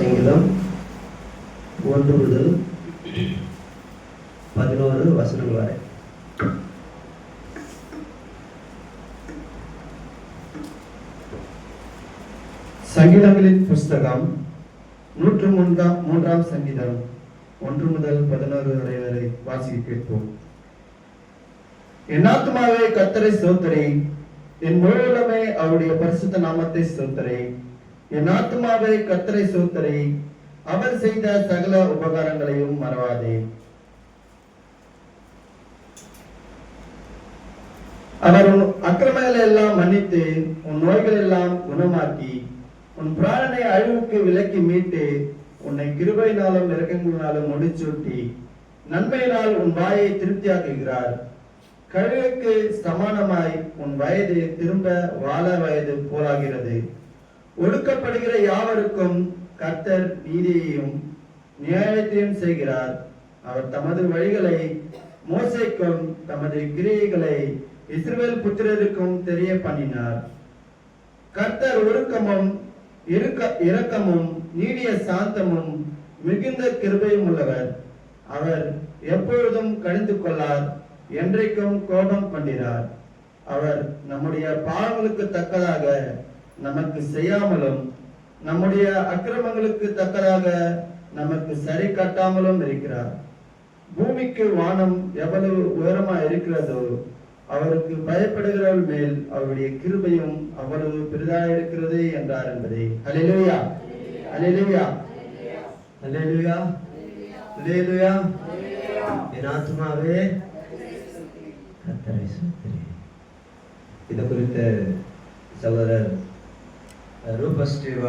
சங்கீதம் 1 முதல் 11 வசனங்கள் வரை. சங்கீதங்களின் புஸ்தகம் 103 சங்கீதம் 1 முதல் 11 வரை வாசிக்க கேட்போம். என் ஆத்துமாவே கர்த்தரை ஸ்தோத்திரி, என் முழு உள்ளமே அவருடைய பரிசுத்த நாமத்தை ஸ்தோத்திரி. என் ஆத்துமாவே கர்த்தரை ஸ்தோத்திரி, அவர் செய்த சகல உபகாரங்களையும் மறவாதே. அவர் உன் அக்கிரமங்களை எல்லாம் மன்னித்து உன் நோய்கள் எல்லாம் குணமாக்கி உன் பிராணனை அழிவுக்கு விலக்கி மீட்டு உன்னை கிருபையினாலும் இரக்கங்களினாலும் முடிச்சூட்டி நன்மையினால் உன் வாயை திருப்தியாக்குகிறார். கழுகுக்கு சமானமாய் உன் வயது திரும்ப வாழ வயது போலாகிறது. ஒடுக்கப்படுகிற யாவருக்கும் கர்த்தர் நீதியையும் நியாயத்தையும் செய்கிறார். அவர் தமது வழிகளை மோசேக்கும் தமது கிரியைகளை இஸ்ரவேல் புத்திரருக்கும் தெரிய பண்ணினார். கர்த்தர் ஒழுக்கமும் இரக்கமும் நீடிய சாந்தமும் மிகுந்த கிருபையும் உள்ளவர். அவர் எப்பொழுதும் கடிந்து கொள்ளார், என்றைக்கும் கோபம் கொண்டிரார். அவர் நம்முடைய பாவங்களுக்கு தக்கதாக நமக்கு செய்யாமலும் நம்முடைய அக்கிரமங்களுக்கு தக்கதாக நமக்கு சரி கட்டாமலும் இருக்கிறார். பூமிக்கு வானம் எவ்வளவு உயரமா இருக்கிறதோ அவருக்கு பயப்படுகிறவர்கள் மேல் அவருடைய கிருபையும் அவ்வளவு பெரிதாக இருக்கிறது என்றார் என்பதை. அல்லேலூயா, அல்லேலூயா, அல்லேலூயா, அல்லேலூயா. என் ஆத்துமாவே கர்த்தரை ஸ்தோத்திரி. இது குறித்து சகோதரர் ரூபஸ் ஸ்டீவார்ட்